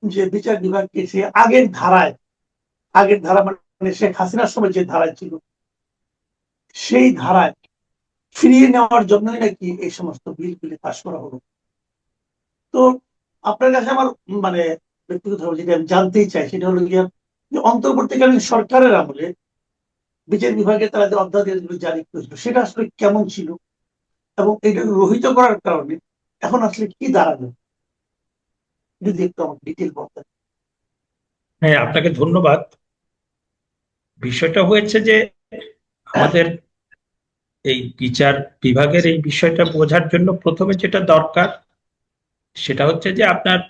যে বিচার বিভাগকে সে আগের ধারা মানে শেখ হাসিনার সময় যে ধারায় ছিল সেই ধারায় ফিরিয়ে নেওয়ার জন্যই নাকি এই সমস্ত বিলগুলি পাশ করা হলো। তো আপনার কাছে আমার মানে ব্যক্তিগতভাবে যেটা আমি জানতেই চাই সেটা হলো গিয়ে যে অন্তর্বর্তীকালীন সরকারের আমলে বিচার বিভাগে তারা যে অধ্যাদেশগুলো জারি করেছিল সেটা আসলে কেমন ছিল এবং এটা রহিত করার কারণে এখন আসলে কি দাঁড়াবে, যদি একটু আমাকে ডিটেল বলতেন। হ্যাঁ, আপনাকে ধন্যবাদ। বিষয়টা হয়েছে যে আমাদের এই বিচার বিভাগের এই বিষয়টা বোঝার জন্য প্রথমে যেটা দরকার সেটা হচ্ছে যে আপনার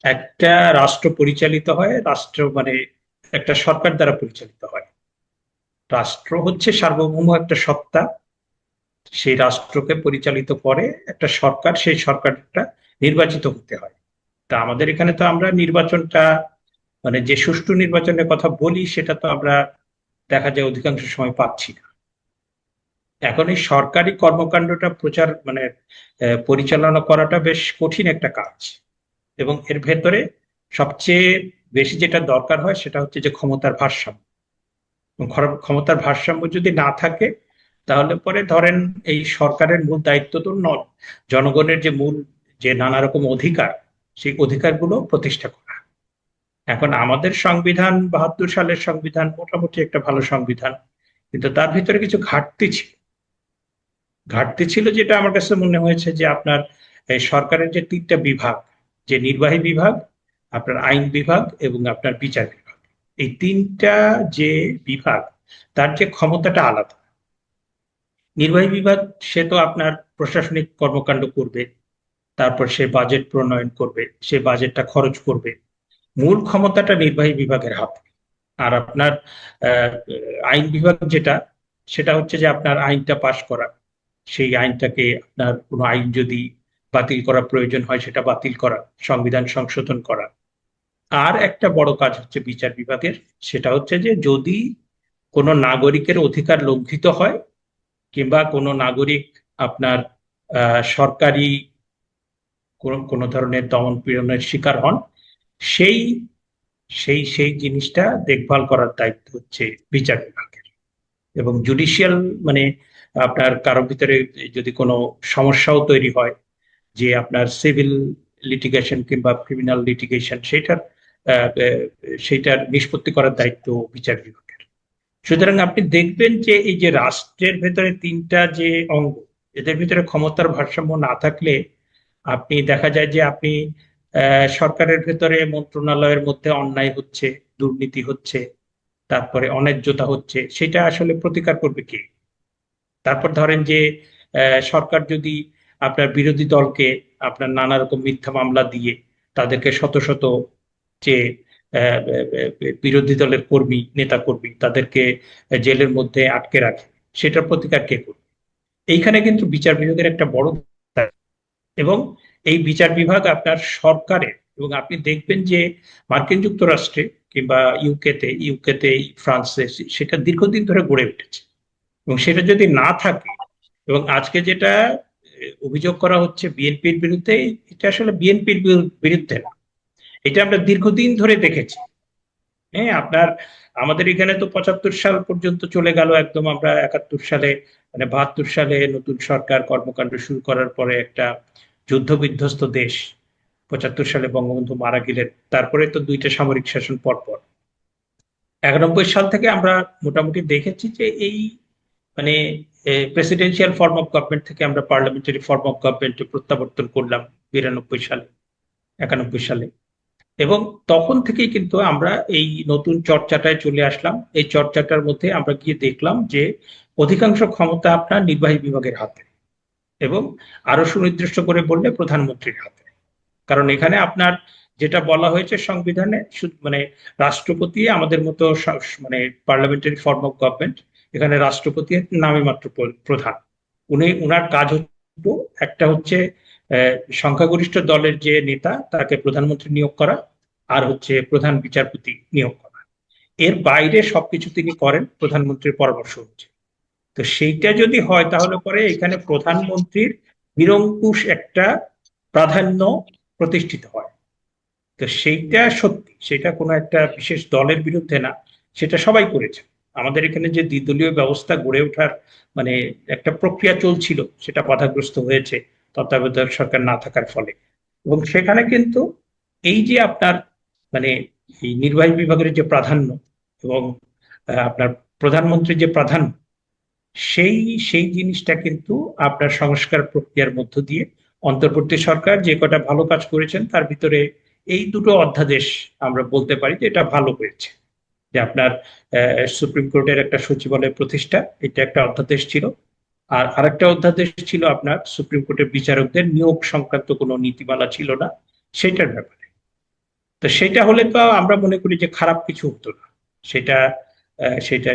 একটা রাষ্ট্র পরিচালিত হয়, রাষ্ট্র মানে একটা সরকার দ্বারা পরিচালিত হয়। রাষ্ট্র হচ্ছে সার্বভৌম একটা সত্তা, সেই রাষ্ট্রকে পরিচালিত করে একটা সরকার, সেই সরকারটা নির্বাচিত হতে হয়। তা আমাদের এখানে তো আমরা নির্বাচনটা মানে যে সুষ্ঠু নির্বাচনের কথা বলি সেটা তো আমরা দেখা যায় অধিকাংশ সময় পাচ্ছি না। এখন এই সরকারি কর্মকাণ্ডটা প্রচার মানে পরিচালনা করাটা বেশ কঠিন একটা কাজ, এবং এর ভেতরে সবচেয়ে বেশি যেটা দরকার হয় সেটা হচ্ছে যে ক্ষমতার ভারসাম্য। এবং ক্ষমতার ভারসাম্য যদি না থাকে তাহলে পরে ধরেন এই সরকারের মূল দায়িত্ব তো জনগণের যে মূল যে নানা রকম অধিকার, সেই অধিকারগুলো প্রতিষ্ঠা করা। এখন আমাদের সংবিধান ৭২ সালের সংবিধান মোটামুটি একটা ভালো সংবিধান, কিন্তু তার ভিতরে কিছু ঘাটতি ছিল যেটা আমার কাছে মনে হয়েছে যে আপনার এই সরকারের যে তিনটা বিভাগ, যে নির্বাহী বিভাগ, আপনার আইন বিভাগ এবং আপনার বিচার বিভাগ, এই তিনটা যে বিভাগ তার যে ক্ষমতাটা আলাদা। নির্বাহী বিভাগ সে তো আপনার প্রশাসনিক কর্মকাণ্ড করবে, তারপর সে বাজেট প্রণয়ন করবে, সে বাজেটটা খরচ করবে। মূল ক্ষমতাটা নির্বাহী বিভাগের হাতে। আর আপনার আহ, আইন বিভাগ যেটা, সেটা হচ্ছে যে আপনার আইনটা পাশ করা, সেই আইনটাকে আপনার কোনো আইন যদি বাতিল করা প্রয়োজন হয় সেটা বাতিল করা, সংবিধান সংশোধন করা। আর একটা বড় কাজ হচ্ছে বিচার বিভাগের, সেটা হচ্ছে যে যদি কোনো নাগরিকের অধিকার লঙ্ঘিত হয় কিংবা কোনো নাগরিক আপনার সরকারি কোনো ধরনের দমন পীড়নের শিকার হন, সেই সেই জিনিসটা দেখভাল করার দায়িত্ব হচ্ছে বিচার বিভাগের। এবং জুডিশিয়াল মানে আপনার কারোর ভিতরে যদি কোনো সমস্যাও তৈরি হয়, যে আপনার সিভিল লিটিগেশন কিংবা ক্রিমিনাল লিটিগেশন, সেইটার নিষ্পত্তি করার দায়িত্ব বিচার বিভাগের। সুতরাং আপনি দেখবেন যে এই যে রাষ্ট্রের ভেতরে তিনটা যে অঙ্গ, এদের ভিতরে ক্ষমতার ভারসাম্য না থাকলে আপনি দেখা যায় যে আপনি সরকারের ভেতরে মন্ত্রণালয়ের মধ্যে অন্যায় হচ্ছে, দুর্নীতি হচ্ছে, তারপরে অন্যায্যতা হচ্ছে, সেটা আসলে প্রতিকার করবে কে? তারপর ধরেন যে সরকার যদি আপনার বিরোধী দলকে আপনার নানা রকম মিথ্যা মামলা দিয়ে তাদেরকে শত শত যে আহ, বিরোধী দলের নেতা কর্মী তাদেরকে জেলের মধ্যে আটকে রাখে, সেটার প্রতিকার কে করবে? এইখানে কিন্তু বিচার বিভাগের একটা বড় দায়িত্ব। এবং এই বিচার বিভাগ আপনার সরকারের, এবং আপনি দেখবেন যে মার্কিন যুক্তরাষ্ট্রে কিংবা ইউকেতে ফ্রান্সে সেটা দীর্ঘদিন ধরে গড়ে উঠেছে। এবং সেটা যদি না থাকে, এবং আজকে যেটা অভিযোগ করা হচ্ছে বিএনপির বিরুদ্ধে, এটা আসলে বিএনপির বিরুদ্ধে না, এটা আমরা দীর্ঘদিন ধরে দেখেছি। হ্যাঁ, আপনার আমাদের এখানে তো ৭৫ সাল পর্যন্ত চলে গেল, একদম আমরা ৭১ সালে মানে ৭২ সালে নতুন সরকার কর্মকাণ্ড শুরু করার পরে একটা যুদ্ধ বিধ্বস্ত দেশ। ৭৫ সালে বঙ্গবন্ধু মারা গেলেন, তারপরে তো দুইটা সামরিক শাসন পর পর। ৯১ সাল থেকে আমরা মোটামুটি দেখেছি যে এই মানে প্রেসিডেন্সিয়াল ফর্ম অফ গভর্নমেন্ট থেকে আমরা পার্লামেন্টারি ফর্ম অফ গভর্নমেন্টে প্রত্যাবর্তন করলাম ৯২ সালে, ৯১ সালে। এবং তখন থেকেই কিন্তু আমরা এই নতুন চর্চাটায় চলে আসলাম। এই চর্চাটার মধ্যে আমরা গিয়ে দেখলাম যে অধিকাংশ ক্ষমতা আপনার নির্বাহী বিভাগের হাতে, এবং আরো সুনির্দিষ্ট করে বললে প্রধানমন্ত্রীর হাতে। কারণ এখানে আপনার যেটা বলা হয়েছে সংবিধানে, মানে রাষ্ট্রপতি আমাদের মতো মানে পার্লামেন্টারি ফর্ম অফ গভর্নমেন্ট, এখানে রাষ্ট্রপতি নামে মাত্র প্রধান। উনার কাজ হচ্ছে একটা হচ্ছে সংখ্যাগরিষ্ঠ দলের যে নেতা তাকে প্রধানমন্ত্রী নিয়োগ করা, আর হচ্ছে প্রধান বিচারপতি নিয়োগ করা। এর বাইরে সবকিছু তিনি করেন প্রধানমন্ত্রীর পরামর্শ হচ্ছে। তো সেইটা যদি হয় তাহলে পরে এখানে প্রধানমন্ত্রীর নিরঙ্কুশ একটা প্রাধান্য প্রতিষ্ঠিত হয়। তো তো সেইটা সত্যি, সেটা কোনো একটা বিশেষ দলের বিরুদ্ধে না, সেটা সবাই করেছে। আমাদের এখানে যে দ্বিদলীয় ব্যবস্থা গড়ে ওঠার মানে একটা প্রক্রিয়া চলছিল, সেটা বাধাগ্রস্ত হয়েছে তত্ত্বাবধায়ক সরকার না থাকার ফলে। এবং সেখানে কিন্তু এই যে আপনার মানে এই নির্বাহী বিভাগের যে প্রাধান্য এবং আপনার প্রধানমন্ত্রীর যে প্রাধান্য, সেই সেই জিনিসটা কিন্তু আপনার সংস্কার প্রক্রিয়ার মধ্য দিয়ে অন্তর্বর্তী সরকার যে কটা ভালো কাজ করেছেন তার ভিতরে এই দুটো অধ্যাদেশ আমরা বলতে পারি যে এটা ভালো হয়েছে। যে আপনার সুপ্রিম কোর্টের একটা সচিবালয় প্রতিষ্ঠা, এটা একটা অধ্যাদেশ ছিল। আর আরেকটা অধ্যাদেশ ছিল আপনার সুপ্রিম কোর্টের বিচারকদের নিয়োগ সংক্রান্ত কোনো নীতিমালা ছিল না সেটার ব্যাপারে। তো সেটা হলে তো আমরা মনে করি যে খারাপ কিছু হতো না। সেটা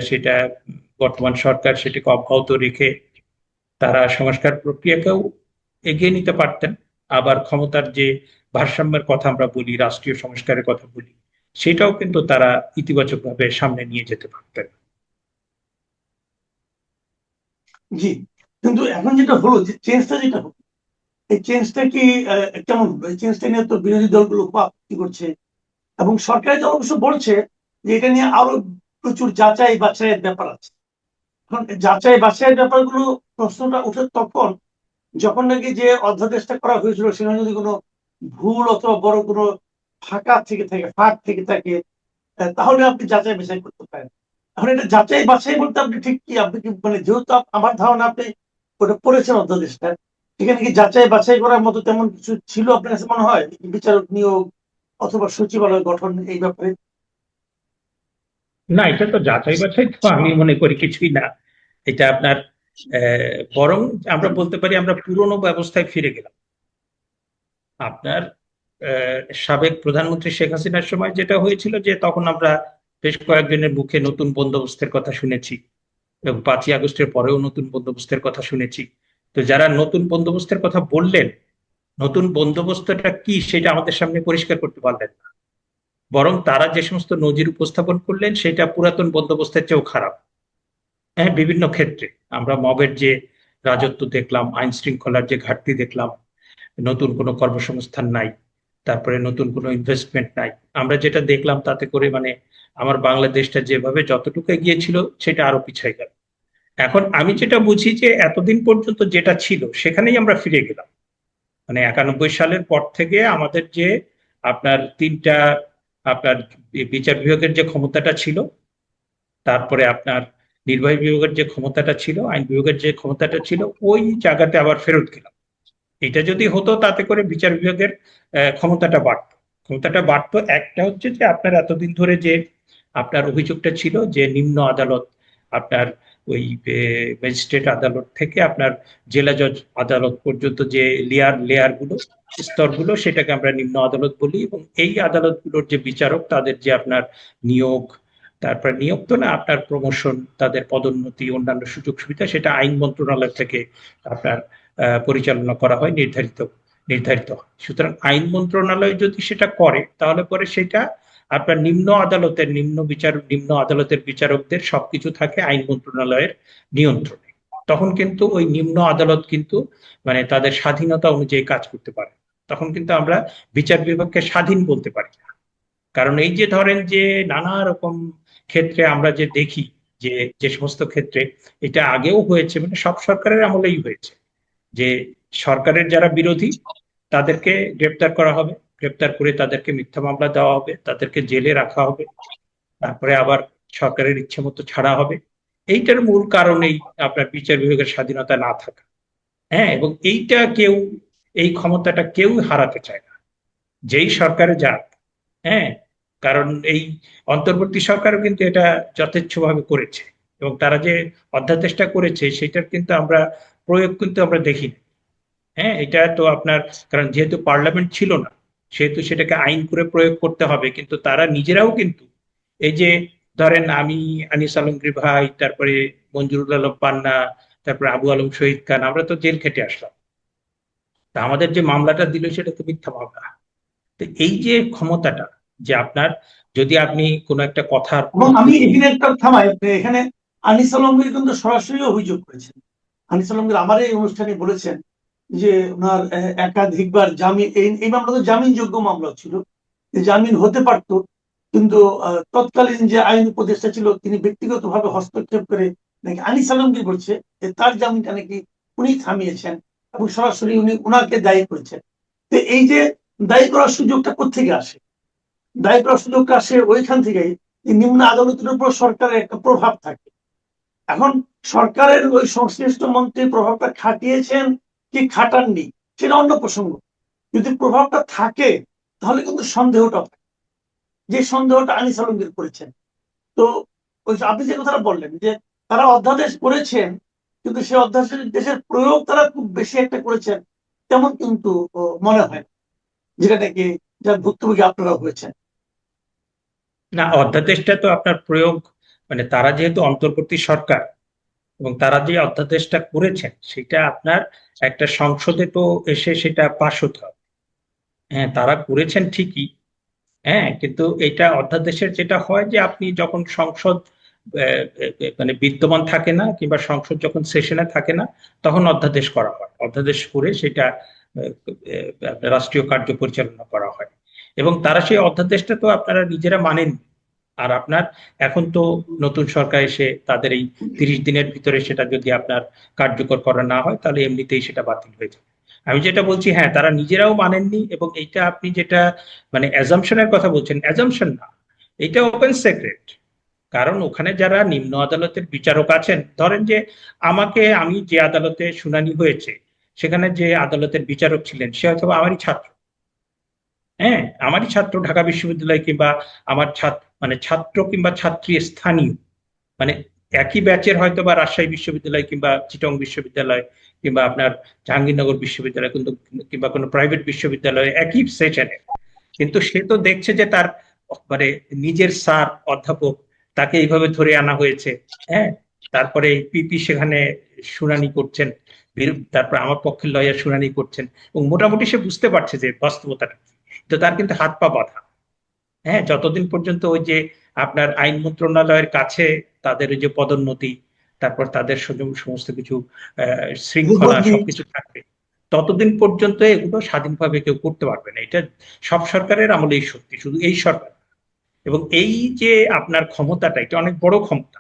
সেটা বর্তমান সরকার সেটাকে অব্যাহত রেখে তারা সংস্কার প্রক্রিয়াকেও এগিয়ে নিতে পারতেন। আবার ক্ষমতার যে ভারসাম্যের কথা আমরা বলি, রাষ্ট্রীয় সংস্কারের কথা বলি, সেটাও কিন্তু তারা ইতিবাচকভাবে সামনে নিয়ে যেতে পারতেন। জি, কিন্তু এখন যেটা হলো যে চেঞ্জটা যেটা হলো, এই চেঞ্জটা কি কেমন হলো? এই চেঞ্জটা নিয়ে তো বিরোধী দলগুলো খুব আপত্তি করছে, এবং সরকারি দল অবশ্য বলছে যে এটা নিয়ে আরো প্রচুর যাচাই বাছাইয়ের ব্যাপার আছে। এখন যাচাই বাছাইয়ের ব্যাপারগুলো প্রশ্নটা উঠে তখন যখন নাকি যে অধ্যাদেশটা করা হয়েছিল সেখানে যদি কোনো ভুল অথবা বড় কোনো ফাঁক থেকে থাকে, তাহলে আপনি যাচাই বাছাই করতে পারেন। এখন এটা যাচাই বাছাই বলতে আপনি ঠিক কি, আপনি কি মানে, যেহেতু আমার ধারণা আপনি ওটা পড়েছেন অধ্যাদেশটা, সেখানে কি যাচাই বাছাই করার মতো তেমন কিছু ছিল আপনার কাছে মনে হয়? বিচারক নিয়োগ অথবা সচিবালয় গঠন এই ব্যাপারে? না, এটা তো যাচাই বাছাই তো আমি মনে করি কিছুই না। এটা আপনার বরং আমরা বলতে পারি আমরা পুরনো ব্যবস্থায় ফিরে গেলাম। আপনার সাবেক প্রধানমন্ত্রী শেখ হাসিনার সময় যেটা হয়েছিল যে তখন আমরা বেশ কয়েকজনের মুখে নতুন বন্দোবস্তের কথা শুনেছি, এবং 5ই আগস্টের পরেও নতুন বন্দোবস্তের কথা শুনেছি। তো যারা নতুন বন্দোবস্তের কথা বললেন, নতুন বন্দোবস্তটা কি সেটা আমাদের সামনে পরিষ্কার করতে পারলেন না। বরং তারা যে সমস্ত নজির উপস্থাপন করলেন সেটা পুরাতন বন্দোবস্তের চেয়েও খারাপ। হ্যাঁ, বিভিন্ন ক্ষেত্রে আমরা মবের যে রাজত্ব দেখলাম, আইন শৃঙ্খলার যে ঘাটতি দেখলাম, নতুন কোনো কর্মসংস্থান নাই, তারপরে নতুন কোনো ইনভেস্টমেন্ট নাই। আমরা যেটা দেখলাম তাতে করে মানে আমার বাংলাদেশটা যেভাবে যতটুকু এগিয়েছিল সেটা আরো পিছিয়ে গেল। এখন আমি যেটা বুঝি যে এতদিন পর্যন্ত যেটা ছিল সেখানেই আমরা ফিরে গেলাম। মানে 91 সালের পর থেকে আমাদের যে আপনার তিনটা আপনার বিচার বিভাগের যে ক্ষমতাটা ছিল, তারপরে আপনার নির্বাহী বিভাগের যে ক্ষমতাটা ছিল, আইন বিভাগের যে ক্ষমতাটা ছিল, ওই জায়গাতে আবার ফেরত গেলাম। এটা যদি হতো তাতে করে বিচার বিভাগের ক্ষমতাটা বাড়তো। ক্ষমতাটা বাড়তো একটা হচ্ছে যে আপনার এতদিন ধরে যে আপনার অভিযোগটা ছিল যে নিম্ন আদালত আপনার ওই ম্যাজিস্ট্রেট আদালত থেকে আপনার জেলা জজ আদালত পর্যন্ত যে লেয়ার গুলো, স্তরগুলো, সেটাকে আমরা নিম্ন আদালত বলি। এবং এই আদালতগুলোর যে বিচারক তাদের যে আপনার নিয়োগ, তারপর নিয়োগ তো না, আপনার প্রমোশন, তাদের পদোন্নতি, অন্যান্য সুযোগ সুবিধা, সেটা আইন মন্ত্রণালয় থেকে আপনার পরিচালনা করা হয়, নির্ধারিত হয়। সুতরাং আইন মন্ত্রণালয় যদি সেটা করে তাহলে পরে সেটা আপনার নিম্ন আদালতের বিচারকদের সবকিছু থাকে আইন মন্ত্রণালয়ের নিয়ন্ত্রণে। তখন কিন্তু ওই নিম্ন আদালত কিন্তু মানে তাদের স্বাধীনতা অনুযায়ী কাজ করতে পারে। তখন কিন্তু আমরা বিচার বিভাগকে স্বাধীন বলতে পারি না। কারণ এই যে ধরেন যে নানা রকম ক্ষেত্রে আমরা যে দেখি যে যে সমস্ত ক্ষেত্রে এটা আগেও হয়েছে, মানে সব সরকারের আমলেই হয়েছে, যে সরকারের যারা বিরোধী তাদেরকে গ্রেপ্তার করা হবে, গ্রেপ্তার করে তাদেরকে মিথ্যা মামলা দেওয়া হবে, তাদেরকে জেলে রাখা হবে, তারপরে আবার সরকারের ইচ্ছে মতো ছাড়া হবে। এইটার মূল কারণেই আপনার বিচার বিভাগের স্বাধীনতা না থাকা। হ্যাঁ, এবং এই ক্ষমতাটা কেউ হারাতে চায় না, যেই সরকারে যাক। হ্যাঁ, কারণ এই অন্তর্বর্তী সরকারও কিন্তু এটা যথেচ্ছভাবে করেছে, এবং তারা যে অধ্যাদেশটা করেছে সেটার কিন্তু আমরা প্রয়োগ কিন্তু আমরা দেখি না। হ্যাঁ, এটা তো আপনার, কারণ যেহেতু পার্লামেন্ট ছিল না সেহেতু সেটাকে আইন করে প্রয়োগ করতে হবে, কিন্তু তারা নিজেরাও কিন্তু এই যে ধরেন আমি, আনিস আলমগীর ভাই, তারপরে মঞ্জুরুল আলম পান্না, তারপরে আবু আলম শহীদ খান, আমরা তো জেল খেটে আসলাম। তা আমাদের যে মামলাটা দিল সেটা তো মিথ্যা মামলা। তো এই যে ক্ষমতাটা, যে আপনার যদি আপনি কোনো একটা কথার এবং আমি এখানে একটা থামাই, এখানে আনিস আলমগীর কিন্তু সরাসরি অভিযোগ করেছেন। আনিস আলমগীর আমার এই অনুষ্ঠানে বলেছেন যে ওনার একাধিকবার জামিন, এই মামলা তো জামিনযোগ্য মামলা ছিল, যে জামিন হতে পারতো, কিন্তু তৎকালীন যে আইন উপদেষ্টা ছিল তিনি ব্যক্তিগতভাবে হস্তক্ষেপ করে নাকি আনিস আলমগীর বলছে যে তার জামিনটা নাকি উনি থামিয়েছেন এবং সরাসরি উনি উনাকে দায়ী করেছেন। তো এই যে দায়ী করার সুযোগটা কোত্থেকে আসে? দায়ী করার সুযোগটা আসে ওইখান থেকেই যে নিম্ন আদালতের উপর সরকারের একটা প্রভাব থাকে। এখন সরকারের ওই সংশ্লিষ্ট মন্ত্রী প্রভাবটা খাটিয়েছেন কি খাটাননি সেটা অন্য প্রসঙ্গ। যদি প্রভাবটা থাকে তাহলে কিন্তু সন্দেহটা থাকে, যে সন্দেহটা আনিস আলমগীর করেছেন। তো ওই আপনি যে কথাটা বললেন যে তারা অধ্যাদেশ করেছেন, কিন্তু সেই অধ্যাদেশের প্রয়োগ তারা খুব বেশি একটা করেছেন তেমন কিন্তু মনে হয় না, যেটা নাকি যার ভুক্তভোগী আপনারা হয়েছেন। না, অধ্যাদেশটা তো আপনার প্রয়োগ, মানে তারা যেহেতু অন্তর্বর্তী সরকার এবং তারা যে অধ্যাদেশটা করেছেন সেটা আপনার একটা সংসদে তো এসে সেটা পাশ হতে হবে। হ্যাঁ, তারা করেছেন ঠিকই। হ্যাঁ, কিন্তু এটা অধ্যাদেশের যেটা হয় যে আপনি যখন সংসদ মানে বিদ্যমান থাকে না কিংবা সংসদ যখন সেশনে থাকে না তখন অধ্যাদেশ করা হয়, অধ্যাদেশ করে সেটা রাষ্ট্রীয় কার্য পরিচালনা করা হয়। এবং তারা সেই অধ্যাদেশটা তো আপনারা নিজেরা মানেন। আর আপনার এখন তো নতুন সরকার এসে তাদের এই 30 দিনের ভিতরে সেটা যদি আপনার কার্যকর করা না হয় তাহলে এমনিতেই সেটা বাতিল হয়ে যাবে। আমি যেটা বলছি, হ্যাঁ তারা নিজেরাও মানেননি, এবং এইটা আপনি যেটা মানে অ্যাজাম্পশনের কথা বলছেন, অ্যাজাম্পশন না, এটা ওপেন সিক্রেট। কারণ ওখানে যারা নিম্ন আদালতের বিচারক আছেন, ধরেন যে আমি যে আদালতে শুনানি হয়েছে সেখানে যে আদালতের বিচারক ছিলেন সে হয়তো আমারই ছাত্র। হ্যাঁ, আমারই ছাত্র, ঢাকা বিশ্ববিদ্যালয় কিংবা আমার ছাত্র, মানে ছাত্র কিংবা ছাত্রী স্থানীয়, মানে একই ব্যাচের হয়তো বা রাজশাহী বিশ্ববিদ্যালয় কিংবা চিটং বিশ্ববিদ্যালয় কিংবা আপনার জাহাঙ্গীরনগর বিশ্ববিদ্যালয়, কিন্তু কিংবা কোনো প্রাইভেট বিশ্ববিদ্যালয়ে একই সেশনে, কিন্তু সে তো দেখছে যে তার মানে নিজের স্যার অধ্যাপক তাকে এইভাবে ধরে আনা হয়েছে। হ্যাঁ, তারপরে পিপি সেখানে শুনানি করছেন, তারপর আমার পক্ষের লয়ার শুনানি করছেন, এবং মোটামুটি সে বুঝতে পারছে যে বাস্তবতাটা কি। তো তার কিন্তু হাত পা বাঁধা। হ্যাঁ, যতদিন পর্যন্ত ওই যে আপনার আইন মন্ত্রণালয়ের কাছে তাদের ওই যে পদোন্নতি, তারপর তাদের সমস্ত কিছু শৃঙ্খলা বদলি। সবকিছু থাকবে, ততদিন পর্যন্ত এগুলো স্বাধীনভাবে কেউ করতে পারবে না। এটা সব সরকারের আমলেই সত্যি, শুধু এই সরকার। এবং এই যে আপনার ক্ষমতাটা, এটা অনেক বড় ক্ষমতা।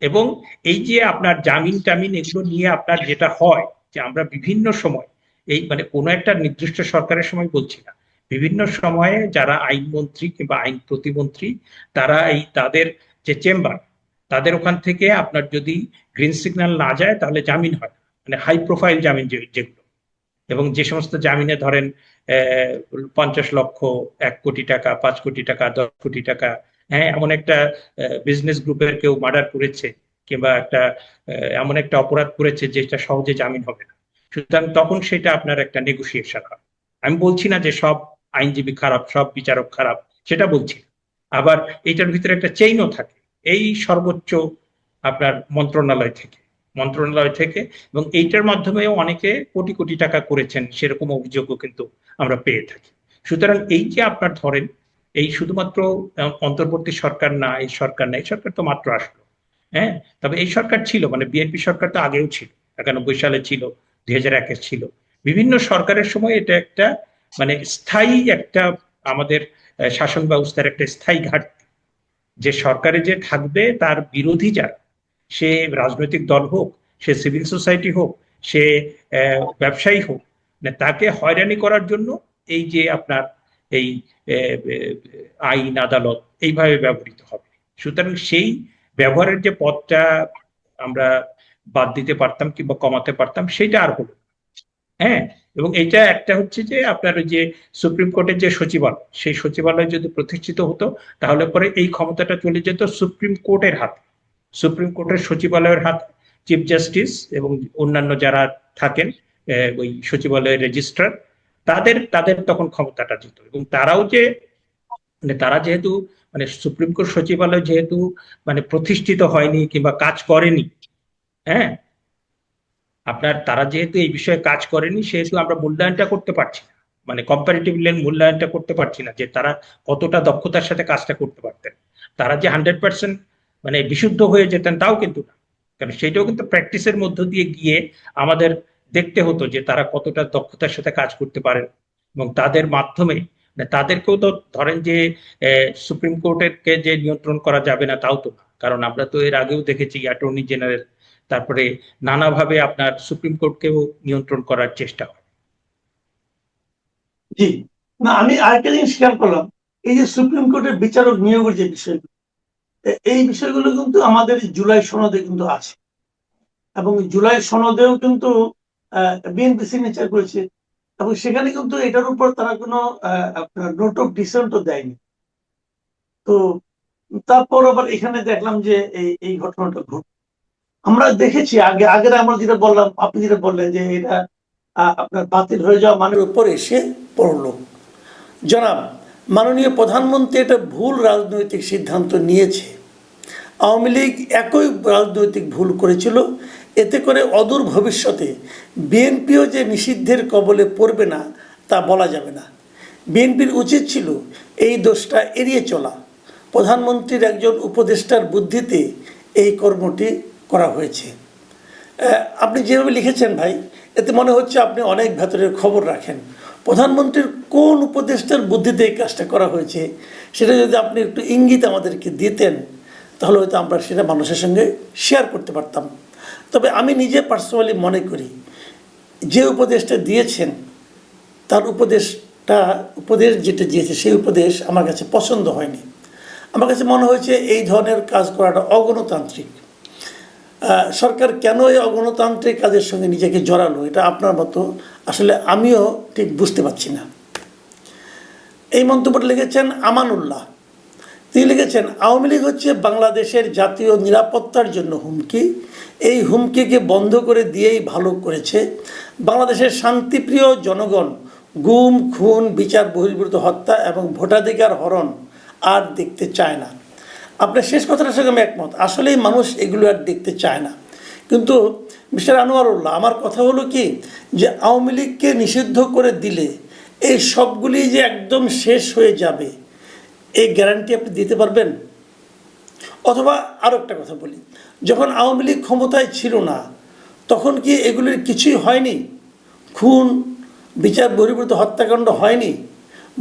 এবং এই যে আপনার জামিন টামিন এগুলো নিয়ে আপনার যেটা হয় যে আমরা বিভিন্ন সময়, এই মানে কোনো একটা নির্দিষ্ট সরকারের সময় বলছি না, বিভিন্ন সময়ে যারা আইনমন্ত্রী কিংবা আইন প্রতিমন্ত্রী, তারা এই তাদের যে চেম্বার, তাদের ওখান থেকে আপনার যদি গ্রিন সিগন্যাল না যায় তাহলে জামিন হয় না। মানে হাই প্রোফাইল জামিন যেগুলো, এবং যে সমস্ত জামিনে ধরেন 50 লক্ষ, 1 কোটি টাকা, 5 কোটি টাকা, 10 কোটি টাকা, হ্যাঁ এমন একটা বিজনেস গ্রুপের কেউ মার্ডার করেছে কিংবা একটা এমন একটা অপরাধ করেছে যেটা সহজে জামিন হবে না, সুতরাং তখন সেটা আপনার একটা নেগোসিয়েশন হয়। আমি বলছি না যে সব আইনজীবী খারাপ, সব বিচারক খারাপ, সেটা বলছি না। আবার এটার ভিতরে একটা চেইনও থাকে, এই সর্বোচ্চ আপনার মন্ত্রণালয় থেকে, এবং এইটার মাধ্যমেও অনেকে কোটি কোটি টাকা করেছেন সেরকম অভিযোগও কিন্তু আমরা পেয়ে থাকি। সুতরাং এই যে আপনার ধরেন এই শুধুমাত্র অন্তর্বর্তী সরকার না, এই সরকার না, এই সরকার তো মাত্র আসলো। হ্যাঁ, তবে এই সরকার ছিল, মানে বিএনপি সরকার তো আগেও ছিল, 91 সালে ছিল, 2001-এ ছিল। বিভিন্ন সরকারের সময় এটা একটা মানে স্থায়ী একটা আমাদের শাসন ব্যবস্থার একটা স্থায়ী ঘাটতি, যে সরকারে যে থাকবে তার বিরোধী যারা, সে রাজনৈতিক দল হোক, সে সিভিল সোসাইটি হোক, সে ব্যবসায়ী হোক, মানে তাকে হয়রানি করার জন্য এই যে আপনার এই আইন আদালত এইভাবে ব্যবহৃত হবে। সুতরাং সেই ব্যবহারের যে পথটা আমরা বাদ দিতে পারতাম কিংবা কমাতে পারতাম, সেটা আর হলো। হ্যাঁ, এবং এটা একটা হচ্ছে যে আপনার ওই যে সুপ্রিম কোর্টের যে সচিবালয়, সেই সচিবালয় যদি প্রতিষ্ঠিত হতো তাহলে পরে এই ক্ষমতাটা চলে যেত সুপ্রিম কোর্টের হাতে, সুপ্রিম কোর্টের সচিবালয়ের হাতে। চিফ জাস্টিস এবং অন্যান্য যারা থাকেন ওই সচিবালয়ের রেজিস্ট্রার, তাদের তাদের তখন ক্ষমতাটা যেত। এবং তারাও যে মানে তারা যেহেতু মানে সুপ্রিম কোর্ট সচিবালয় যেহেতু মানে প্রতিষ্ঠিত হয়নি কিংবা কাজ করেনি, হ্যাঁ আপনার তারা যেহেতু এই বিষয়ে কাজ করেনি সেহেতু আমরা মূল্যায়নটা করতে পারছি না, মানে কম্পারেটিভ মূল্যায়নটা করতে পারছি না যে তারা কতটা দক্ষতার সাথে কাজটা করতে পারতেন। তারা যে 100% মানে বিশুদ্ধ হয়ে যেতেন তাও কিন্তু না, কারণ সেটাও কিন্তু প্র্যাকটিসের মধ্য দিয়ে গিয়ে আমাদের দেখতে হতো যে তারা কতটা দক্ষতার সাথে কাজ করতে পারেন, এবং তাদের মাধ্যমে তাদেরকেও তো ধরেন যে সুপ্রিম কোর্টেরকে যে নিয়ন্ত্রণ করা যাবে না তাও তো না, কারণ আমরা তো এর আগেও দেখেছি অ্যাটর্নি জেনারেল তারপরে নানাভাবে আপনার সুপ্রিম কোর্টকেও নিয়ন্ত্রণ করার চেষ্টা হয়। জি, না আমি আরেকটা জিনিস খেয়াল করলাম, এই যে সুপ্রিম কোর্টের বিচারক নিয়োগের যে বিষয়গুলো, এই বিষয়গুলো কিন্তু আমাদের জুলাই সনদে কিন্তু আছে, এবং জুলাই সনদেও কিন্তু বিএনপি সিগনেচার করেছে, এবং সেখানে কিন্তু এটার উপর তারা কোনো আপনার নোট অফ ডিসেন্টও দেয়নি। তো তারপর আবার এখানে দেখলাম যে এই ঘটনাটা ঘটে। আমরা দেখেছি আগের আমরা যেটা বললাম, আপনি যেটা বললেন যে এটা আপনার বাতিল হয়ে যাওয়া মানের উপর এসে পড়লো। জনাব মাননীয় প্রধানমন্ত্রী এটা ভুল রাজনৈতিক সিদ্ধান্ত নিয়েছে। আওয়ামী লীগ একই রাজনৈতিক ভুল করেছিল, এতে করে অদূর ভবিষ্যতে বিএনপিও যে নিষিদ্ধের কবলে পড়বে না তা বলা যাবে না। বিএনপির উচিত ছিল এই দোষটা এড়িয়ে চলা। প্রধানমন্ত্রীর একজন উপদেষ্টার বুদ্ধিতে এই কর্মটি করা হয়েছে। আপনি যেভাবে লিখেছেন ভাই, এতে মনে হচ্ছে আপনি অনেক ভেতরের খবর রাখেন। প্রধানমন্ত্রীর কোন উপদেষ্টার বুদ্ধিতে এই কাজটা করা হয়েছে সেটা যদি আপনি একটু ইঙ্গিত আমাদেরকে দিতেন, তাহলে হয়তো আমরা সেটা মানুষের সঙ্গে শেয়ার করতে পারতাম। তবে আমি নিজে পার্সোনালি মনে করি যে উপদেশটা দিয়েছেন তার উপদেশ যেটা দিয়েছে সেই উপদেশ আমার কাছে পছন্দ হয়নি। আমার কাছে মনে হয়েছে এই ধরনের কাজ করাটা অগণতান্ত্রিক। সরকার কেন এই অগণতান্ত্রিক কাজের সঙ্গে নিজেকে জড়ালো, এটা আপনার মতো আসলে আমিও ঠিক বুঝতে পারছি না। এই মন্তব্যটা লিখেছেন আমানুল্লাহ। তিনি লিখেছেন আওয়ামী লীগ হচ্ছে বাংলাদেশের জাতীয় নিরাপত্তার জন্য হুমকি। এই হুমকিকে বন্ধ করে দিয়েই ভালো করেছে। বাংলাদেশের শান্তিপ্রিয় জনগণ গুম, খুন, বিচার বহির্ভূত হত্যা এবং ভোটাধিকার হরণ আর দেখতে চায় না। আপনার শেষ কথাটার সঙ্গে আমি একমত, আসলেই মানুষ এগুলো আর দেখতে চায় না। কিন্তু মিস্টার আনোয়ারুল্লাহ, আমার কথা হলো কি যে আওয়ামী লীগকে নিষিদ্ধ করে দিলে এই সবগুলি যে একদম শেষ হয়ে যাবে এই গ্যারান্টি আপনি দিতে পারবেন? অথবা আরও একটা কথা বলি, যখন আওয়ামী লীগ ক্ষমতায় ছিল না তখন কি এগুলির কিছুই হয়নি? খুন, বিচার বহির্ভূত হত্যাকাণ্ড হয়নি?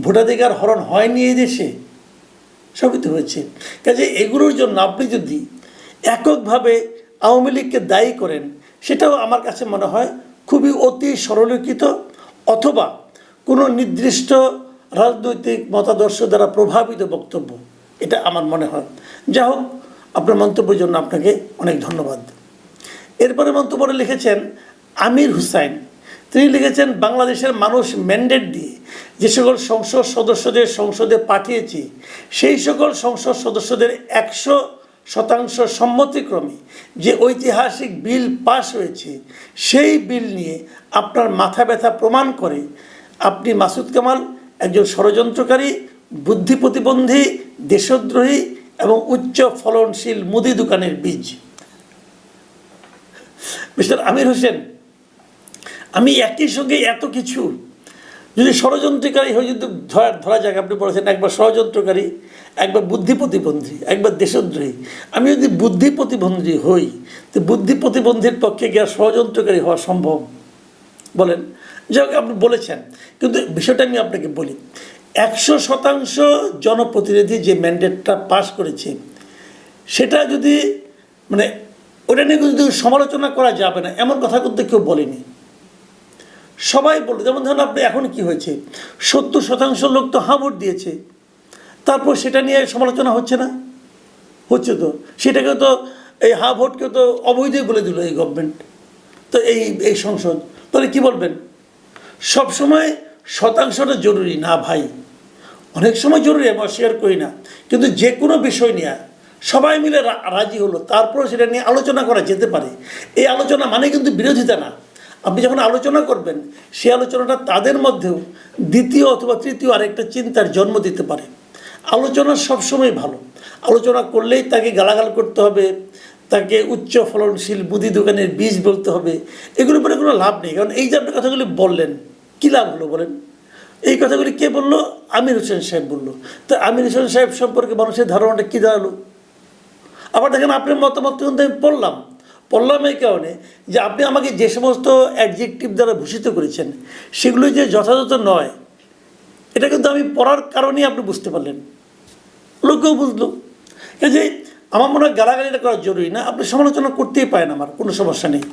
ভোটাধিকার হরণ হয়নি এই দেশে? সবই তো হয়েছে। কাজে এগুলোর জন্য আপনি যদি এককভাবে আওয়ামী লীগকে দায়ী করেন, সেটাও আমার কাছে মনে হয় খুবই অতি সরলীকৃত, অথবা কোনো নির্দিষ্ট রাজনৈতিক মতাদর্শ দ্বারা প্রভাবিত বক্তব্য, এটা আমার মনে হয়। যা হোক, আপনার মন্তব্যের জন্য আপনাকে অনেক ধন্যবাদ। এরপরে মন্তব্যটা লিখেছেন আমির হুসাইন। তিনি লিখেছেন বাংলাদেশের মানুষ ম্যান্ডেট দিয়ে যে সকল সংসদ সদস্যদের সংসদে পাঠিয়েছি, সেই সকল সংসদ সদস্যদের 100% সম্মতিক্রমে যে ঐতিহাসিক বিল পাশ হয়েছে, সেই বিল নিয়ে আপনার মাথা ব্যথা প্রমাণ করে আপনি মাসুদ কামাল একজন ষড়যন্ত্রকারী, বুদ্ধি প্রতিবন্ধী, দেশদ্রোহী এবং উচ্চ ফলনশীল মুদি দোকানের বীজ। মিস্টার আমির হোসেন, আমি একই সঙ্গে এত কিছু, যদি ষড়যন্ত্রকারী হয়ে যদি ধরা যাক, আপনি বলেছেন একবার ষড়যন্ত্রকারী, একবার বুদ্ধি প্রতিবন্ধী, একবার দেশদ্রোহী। আমি যদি বুদ্ধি প্রতিবন্ধী হই, তো বুদ্ধি প্রতিবন্ধীর পক্ষে গিয়ে ষড়যন্ত্রকারী হওয়া সম্ভব? বলেন। যাই হোক, আপনি বলেছেন, কিন্তু বিষয়টা আমি আপনাকে বলি, 100% জনপ্রতিনিধি যে ম্যান্ডেটটা পাশ করেছে, সেটা যদি মানে ওটা নিয়ে যদি সমালোচনা করা যাবে না এমন কথা কিন্তু কেউ বলেনি। সবাই বলল, যেমন ধরুন আপনি এখন কি হয়েছে, 70% লোক তো হাঁ ভোট দিয়েছে, তারপর সেটা নিয়ে সমালোচনা হচ্ছে না? হচ্ছে তো। সেটাকে তো এই হাঁ ভোটকে তো অবৈধই বলে দিল এই গভর্নমেন্ট, তো এই সংসদ। তাহলে কি বলবেন? সবসময় শতাংশটা জরুরি না ভাই, অনেক সময় জরুরি, আমি অস্বীকার করি না, কিন্তু যে কোনো বিষয় নিয়ে সবাই মিলে রাজি হলো, তারপরে সেটা নিয়ে আলোচনা করা যেতে পারে। এই আলোচনা মানে কিন্তু বিরোধিতা না। আপনি যখন আলোচনা করবেন, সেই আলোচনাটা তাদের মধ্যেও দ্বিতীয় অথবা তৃতীয় আরেকটা চিন্তার জন্ম দিতে পারে। আলোচনা সবসময় ভালো। আলোচনা করলেই তাকে গালাগাল করতে হবে, তাকে উচ্চ ফলনশীল মুদি দোকানের বীজ বলতে হবে, এগুলোর উপরে কোনো লাভ নেই। কারণ এই যে আপনি কথাগুলি বললেন, কী লাভ হলো বলেন? এই কথাগুলি কে বললো? আমির হোসেন সাহেব বললো। তো আমির হোসেন সাহেব সম্পর্কে মানুষের ধারণাটা কী দাঁড়ালো? আবার দেখেন, আপনার মতামত কিন্তু আমি পড়লাম এই কারণে যে আপনি আমাকে যে সমস্ত অ্যাডজেক্টিভ দ্বারা ভূষিত করেছেন, সেগুলো যে যথাযথ নয় এটা কিন্তু আমি পড়ার কারণেই আপনি বুঝতে পারলেন, লোকেও বুঝলো। এই যে আমার মনে হয় গালাগালিটা করা জরুরি না, আপনি সমালোচনা করতেই পারেন, আমার কোনো সমস্যা নেই।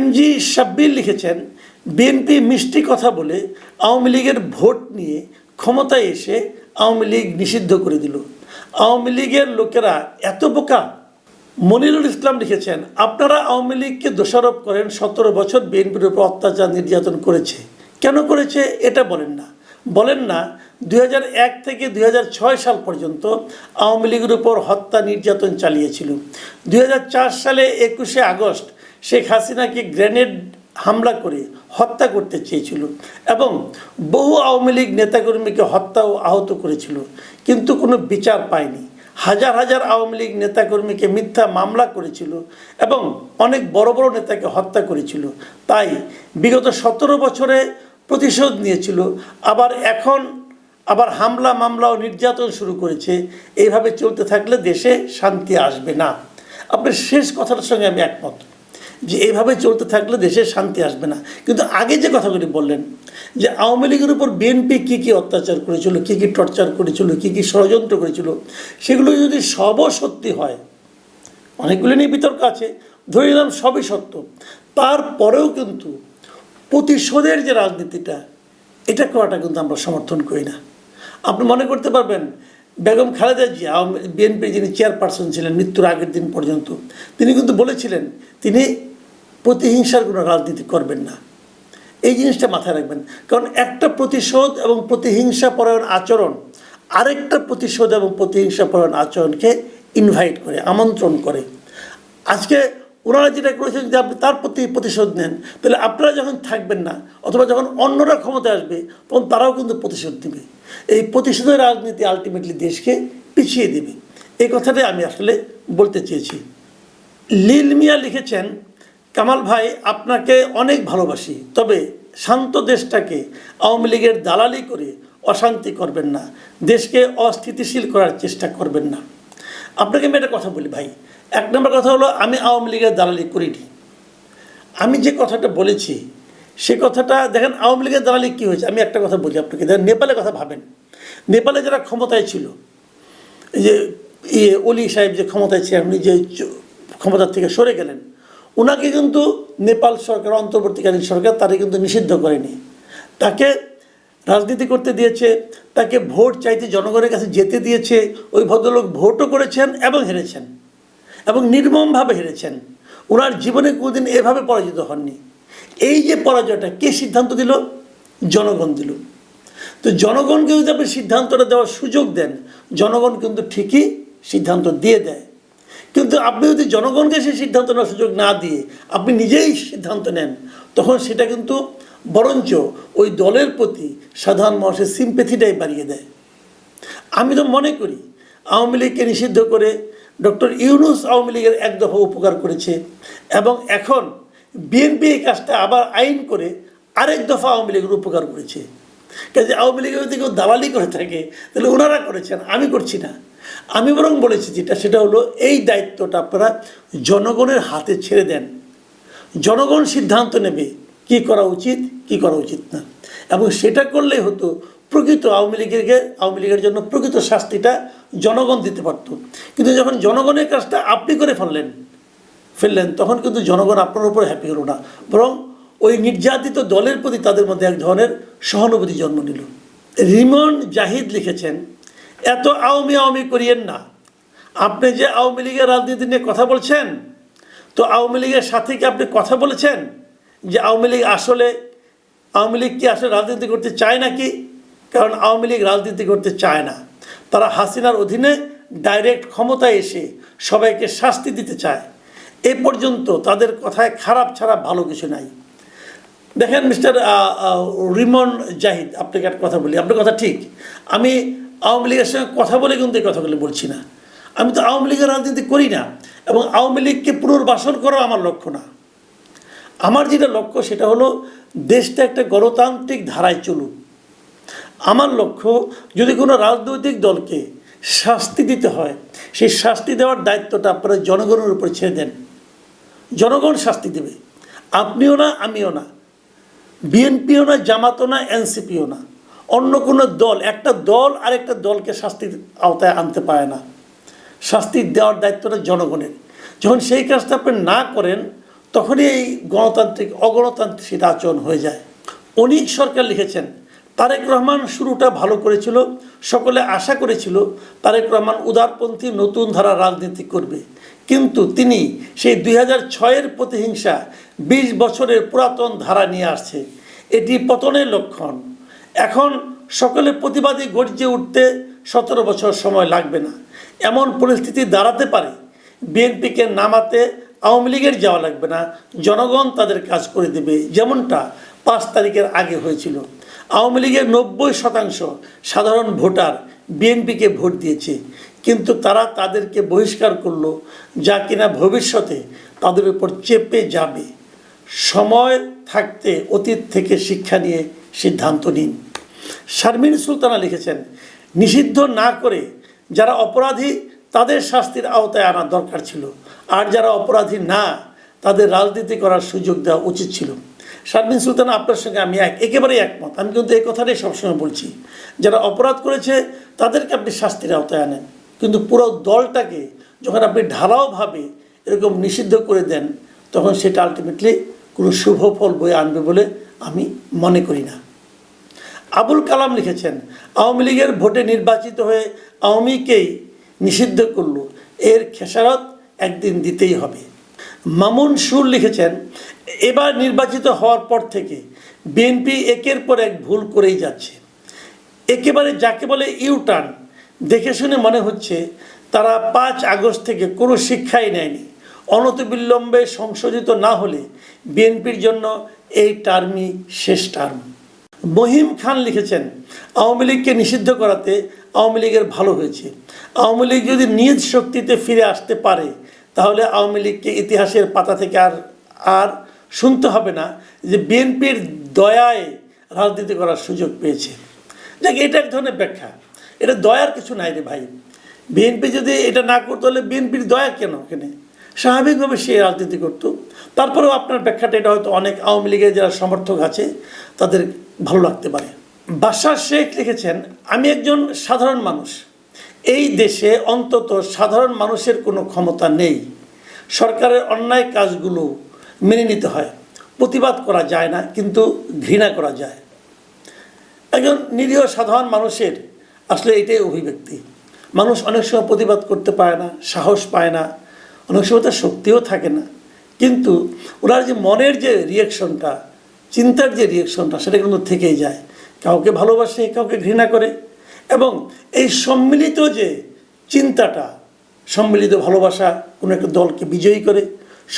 MG শাব্বির লিখেছেন, বিএনপি মিষ্টি কথা বলে আওয়ামী লীগের ভোট নিয়ে ক্ষমতায় এসে আওয়ামী লীগ নিষিদ্ধ করে দিল। আওয়ামী লীগের লোকেরা এত বোকা। মনিরুল ইসলাম লিখেছেন, আপনারা আওয়ামী লীগকে দোষারোপ করেন 17 বছর বিএনপির উপর অত্যাচার নির্যাতন করেছে। কেন করেছে এটা বলেন না। বলেন না 2001 থেকে 2006 সাল পর্যন্ত আওয়ামী লীগের উপর হত্যা নির্যাতন চালিয়েছিল। 2004 সালে 21শে আগস্ট শেখ হাসিনাকে গ্রেনেড হামলা করে হত্যা করতে চেয়েছিল এবং বহু আওয়ামী লীগ নেতাকর্মীকে হত্যা ও আহত করেছিল, কিন্তু কোনো বিচার পায়নি। হাজার হাজার আওয়ামী লীগ নেতাকর্মীকে মিথ্যা মামলা করেছিল এবং অনেক বড় বড় নেতাকে হত্যা করেছিল। তাই বিগত 17 বছরে প্রতিশোধ নিয়েছিল, এখন আবার হামলা মামলা ও নির্যাতন শুরু করেছে। এইভাবে চলতে থাকলে দেশে শান্তি আসবে না। আপনার শেষ কথাটার সঙ্গে আমি একমত যে এইভাবে চলতে থাকলে দেশে শান্তি আসবে না। কিন্তু আগে যে কথাগুলি বললেন যে আওয়ামী লীগের উপর বিএনপি কী কী অত্যাচার করেছিল, কী কী টর্চার করেছিল, কী কী ষড়যন্ত্র করেছিল, সেগুলো যদি সবও সত্যি হয়, অনেকগুলো নিয়ে বিতর্ক আছে, ধরে নিলাম সবই সত্য, তারপরেও কিন্তু প্রতিশোধের যে রাজনীতিটা, এটা করাটা কিন্তু আমরা সমর্থন করি না। আপনি মনে করতে পারবেন বেগম খালেদা জিয়া বিএনপির যিনি চেয়ারপারসন ছিলেন মৃত্যুর আগের দিন পর্যন্ত, তিনি কিন্তু বলেছিলেন তিনি প্রতিহিংসার কোনো রাজনীতি করবেন না। এই জিনিসটা মাথায় রাখবেন, কারণ একটা প্রতিশোধ এবং প্রতিহিংসা পরায়ণ আচরণ আরেকটা প্রতিশোধ এবং প্রতিহিংসা পরায়ণ আচরণকে ইনভাইট করে, আমন্ত্রণ করে। আজকে ওনারা যেটা করেছেন যে আপনি তার প্রতি প্রতিশোধ নেন, তাহলে আপনারা যখন থাকবেন না অথবা যখন অন্যরা ক্ষমতায় আসবে তখন তারাও কিন্তু প্রতিশোধ দেবে। এই প্রতিশোধের রাজনীতি আলটিমেটলি দেশকে পিছিয়ে দেবে। এই কথাটাই আমি আসলে বলতে চেয়েছি। লীল মিয়া লিখেছেন, কামাল ভাই আপনাকে অনেক ভালোবাসি, তবে শান্ত দেশটাকে আওয়ামী লীগের দালালি করে অশান্তি করবেন না, দেশকে অস্থিতিশীল করার চেষ্টা করবেন না। আপনাকে আমি একটা কথা বলি ভাই, 1 নম্বর কথা হলো আমি আওয়ামী লীগের দালালি করিনি। আমি যে কথাটা বলেছি সে কথাটা দেখেন, আওয়ামী লীগের দালালি কী হয়েছে আমি একটা কথা বলি আপনাকে। দেখেন নেপালের কথা ভাবেন, নেপালে যারা ক্ষমতায় ছিল, এই যে ওলি সাহেব যে ক্ষমতায় ছিলেন, উনি যে ক্ষমতার থেকে সরে গেলেন, ওনাকে কিন্তু নেপাল সরকার, অন্তর্বর্তীকালীন সরকার তাকে কিন্তু নিষিদ্ধ করেনি, তাকে রাজনীতি করতে দিয়েছে, তাকে ভোট চাইতে জনগণের কাছে যেতে দিয়েছে। ওই ভদ্রলোক ভোটও করেছেন এবং হেরেছেন, এবং নির্মমভাবে হেরেছেন। ওনার জীবনে কোনোদিন এভাবে পরাজিত হননি। এই যে পরাজয়টা কে সিদ্ধান্ত দিল? জনগণ দিল। তো জনগণকে যদি আপনি সিদ্ধান্তটা দেওয়ার সুযোগ দেন, জনগণ কিন্তু ঠিকই সিদ্ধান্ত দিয়ে দেয়। কিন্তু আপনি যদি জনগণকে সেই সিদ্ধান্ত নেওয়ার সুযোগ না দিয়ে আপনি নিজেই সিদ্ধান্ত নেন, তখন সেটা কিন্তু বরঞ্চ ওই দলের প্রতি সাধারণ মানুষের সিম্প্যাথিটাই বাড়িয়ে দেয়। আমি তো মনে করি আওয়ামী লীগকে নিষিদ্ধ করে ডক্টর ইউনূস আওয়ামী লীগের 1 দফা উপকার করেছে, এবং এখন বিএনপি এই কাজটা আবার আইন করে আরেক দফা আওয়ামী লীগের উপকার করেছে। কাজে আওয়ামী লীগের যদি কেউ দালালি করে থাকে তাহলে ওনারা করেছেন, আমি করছি না। আমি বরং বলেছি সেটা হলো এই দায়িত্বটা আপনারা জনগণের হাতে ছেড়ে দেন। জনগণ সিদ্ধান্ত নেবে কী করা উচিত কী করা উচিত না, এবং সেটা করলেই হতো প্রকৃত আওয়ামী লীগের জন্য প্রকৃত শাস্তিটা জনগণ দিতে পারত। কিন্তু যখন জনগণের কাজটা আপনি করে ফেললেন তখন কিন্তু জনগণ আপনার উপর হ্যাপি হলো না, বরং ওই নির্যাতিত দলের প্রতি তাদের মধ্যে এক ধরনের সহানুভূতি জন্ম নিল। রিমন জাহিদ লিখেছেন, এত আওয়ামী করিয়েন না। আপনি যে আওয়ামী লীগের রাজনীতি নিয়ে কথা বলছেন, তো আওয়ামী লীগের সাথে কি আপনি কথা বলেছেন যে আওয়ামী লীগ কি আসলে রাজনীতি করতে চায় নাকি? কারণ আওয়ামী লীগ রাজনীতি করতে চায় না, তারা হাসিনার অধীনে ডাইরেক্ট ক্ষমতায় এসে সবাইকে শাস্তি দিতে চায়। এ পর্যন্ত তাদের কথায় খারাপ ছাড়া ভালো কিছু নাই। দেখেন মিস্টার রিমন জাহিদ, আপনাকে একটা কথা বলি, আপনার কথা ঠিক। আমি আওয়ামী লীগের সঙ্গে কথা বলে কিন্তু এই কথাগুলো বলছি না। আমি তো আওয়ামী লীগের রাজনীতি করি না, এবং আওয়ামী লীগকে পুনর্বাসন করা আমার লক্ষ্য না। আমার যেটা লক্ষ্য সেটা হলো দেশটা একটা গণতান্ত্রিক ধারায় চলুক। আমার লক্ষ্য, যদি কোনো রাজনৈতিক দলকে শাস্তি দিতে হয়, সেই শাস্তি দেওয়ার দায়িত্বটা আপনারা জনগণের উপর ছেড়ে দেন। জনগণ শাস্তি দেবে, আপনিও না, আমিও না, বিএনপিও না, জামাতও না, এনসিপিও না। অন্য কোনো দল, একটা দল আরেকটা দলকে শাস্তির আওতায় আনতে পারে না। শাস্তি দেওয়ার দায়িত্বটা জনগণের। যখন সেই কাজটা আপনি না করেন, তখনই এই অগণতান্ত্রিক সেটা আচরণ হয়ে যায়। অনিক সরকার লিখেছেন, তারেক রহমান শুরুটা ভালো করেছিল, সকলে আশা করেছিল তারেক রহমান উদারপন্থী নতুন ধারা রাজনীতি করবে, কিন্তু তিনি সেই 2006-এর প্রতিহিংসা 20 বছরের পুরাতন ধারা নিয়ে আসছে। এটি পতনের লক্ষণ। এখন সকলে প্রতিবাদী গর্জে উঠতে 17 বছর সময় লাগবে না। এমন পরিস্থিতি দাঁড়াতে পারে, বিএনপিকে নামাতে আওয়ামী লীগের যাওয়া লাগবে না, জনগণ তাদের কাজ করে দেবে, যেমনটা 5 তারিখের আগে হয়েছিল। আওয়ামী লীগের 90% সাধারণ ভোটার বিএনপিকে ভোট দিয়েছে, কিন্তু তারা তাদেরকে বহিষ্কার করলো, যা কিনা ভবিষ্যতে তাদের উপর চেপে যাবে। সময় থাকতে অতীত থেকে শিক্ষা নিয়ে সিদ্ধান্ত নিন। শারমিন সুলতানা লিখেছেন, নিষিদ্ধ না করে যারা অপরাধী তাদের শাস্তির আওতায় আনা দরকার ছিল, আর যারা অপরাধী না তাদের রাজনীতি করার সুযোগ দেওয়া উচিত ছিল। শারমিন সুলতানা, আপনার সঙ্গে আমি একেবারেই একমত। আমি কিন্তু এই কথাটাই সবসময় বলছি, যারা অপরাধ করেছে তাদেরকে আপনি শাস্তির আওতায় আনেন, কিন্তু পুরো দলটাকে যখন আপনি ঢালাওভাবে এরকম নিষিদ্ধ করে দেন, তখন সেটা আলটিমেটলি কোনো শুভ ফল বয়ে আনবে বলে আমি মনে করি না। আবুল কালাম লিখেছেন, আওয়ামী লীগের ভোটে নির্বাচিত হয়ে আওয়ামীকেই নিষিদ্ধ করলো, এর খেসারত একদিন দিতেই হবে। মামুন সুর লিখেছেন, এবার নির্বাচিত হওয়ার পর থেকে বিএনপি একের পর এক ভুল করেই যাচ্ছে। একেবারে যাকে বলে ইউটার্ন, দেখে শুনে মনে হচ্ছে তারা 5 আগস্ট থেকে কোনো শিক্ষাই নেয়নি। অনতিবিলম্বে সংশোধিত না হলে বিএনপির জন্য এই টার্মই শেষ টার্ম। মহিম খান লিখেছেন, আওয়ামী লীগকে নিষিদ্ধ করাতে আওয়ামী লীগের ভালো হয়েছে। আওয়ামী লীগ যদি নিজ শক্তিতে ফিরে আসতে পারে, তাহলে আওয়ামী লীগকে ইতিহাসের পাতা থেকে আর শুনতে হবে না যে বিএনপির দয়ায় রাজনীতি করার সুযোগ পেয়েছে। দেখ, এটা এক ধরনের ব্যাখ্যা, এটা দয়ার কিছু নাই রে ভাই। বিএনপি যদি এটা না করতো, তাহলে বিএনপির দয়া কেন? এখানে স্বাভাবিকভাবে সে রাজনীতি করতো। তারপরেও আপনার ব্যাখ্যাটা এটা হয়তো অনেক আওয়ামী লীগের যারা সমর্থক আছে তাদের ভালো লাগতে পারে। বাশার শেখ লিখেছেন, আমি একজন সাধারণ মানুষ, এই দেশে অন্তত সাধারণ মানুষের কোনো ক্ষমতা নেই। সরকারের অন্যায় কাজগুলো মেনে নিতে হয়, প্রতিবাদ করা যায় না, কিন্তু ঘৃণা করা যায়। একজন নিরীহ সাধারণ মানুষের আসলে এটাই অভিব্যক্তি। মানুষ অনেক সময় প্রতিবাদ করতে পারে না, সাহস পায় না, অনেক সময় তার শক্তিও থাকে না, কিন্তু ওনার যে মনের যে রিয়াকশনটা, চিন্তার যে রিয়াকশনটা, সেটা কিন্তু থেকেই যায়। কাউকে ভালোবাসে, কাউকে ঘৃণা করে, এবং এই সম্মিলিত যে চিন্তাটা, সম্মিলিত ভালোবাসা কোনো একটা দলকে বিজয়ী করে,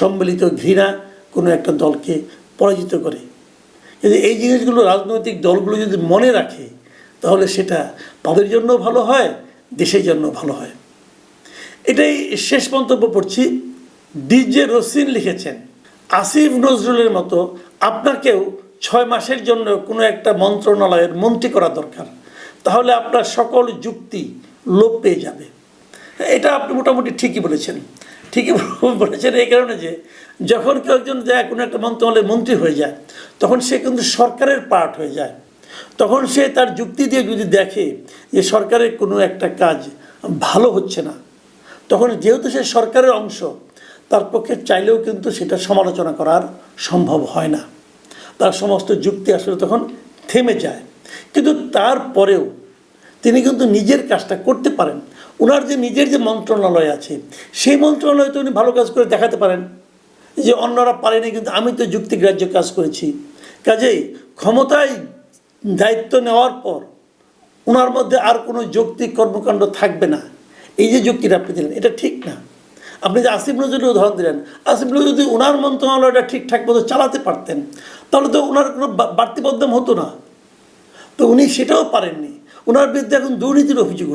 সম্মিলিত ঘৃণা কোনো একটা দলকে পরাজিত করে। যদি এই জিনিসগুলো রাজনৈতিক দলগুলো যদি মনে রাখে, তাহলে সেটা তাদের জন্য ভালো হয়, দেশের জন্য ভালো হয়। এটাই শেষ মন্তব্য পড়ছি। ডিজে রসিন লিখেছেন, আসিফ নজরুলের মতো আপনাকেও 6 মাসের জন্য কোনো একটা মন্ত্রণালয়ের মন্ত্রী করা দরকার, তাহলে আপনার সকল যুক্তি লোপ পেয়ে যাবে। এটা আপনি মোটামুটি ঠিকই বলেছেন। ঠিকই বলেছেন এই কারণে যে যখন কেউ একজন যায় কোনো একটা মন্ত্রণালয়ের মন্ত্রী হয়ে যায়, তখন সে কিন্তু সরকারের পার্ট হয়ে যায়। তখন সে তার যুক্তি দিয়ে যদি দেখে যে সরকারের কোনো একটা কাজ ভালো হচ্ছে না, তখন যেহেতু সে সরকারের অংশ, তার পক্ষে চাইলেও কিন্তু সেটা সমালোচনা করার সম্ভব হয় না। তার সমস্ত যুক্তি আসলে তখন থেমে যায়। কিন্তু তারপরেও তিনি কিন্তু নিজের কাজটা করতে পারেন। ওনার যে নিজের যে মন্ত্রণালয় আছে, সেই মন্ত্রণালয় তো উনি ভালো কাজ করে দেখাতে পারেন যে অন্যরা পারেনি, কিন্তু আমি তো যুক্তিগ্রাহ্য কাজ করেছি। কাজেই ক্ষমতায় দায়িত্ব নেওয়ার পর ওনার মধ্যে আর কোনো যৌক্তিক কর্মকাণ্ড থাকবে না। এই যে যুক্তিটা আপনি দিলেন, এটা ঠিক না। আপনি যে আসিফ নজরুলের উদাহরণ দিলেন, আসিফ নজরুল যদি ওনার মন্ত্রণালয়টা ঠিকঠাক মতো চালাতে পারতেন, তাহলে তো ওনার কোনো বাড়তি বদনাম হতো না। তো উনি সেটাও পারেননি। ওনার বিরুদ্ধে এখন দুর্নীতির অভিযোগ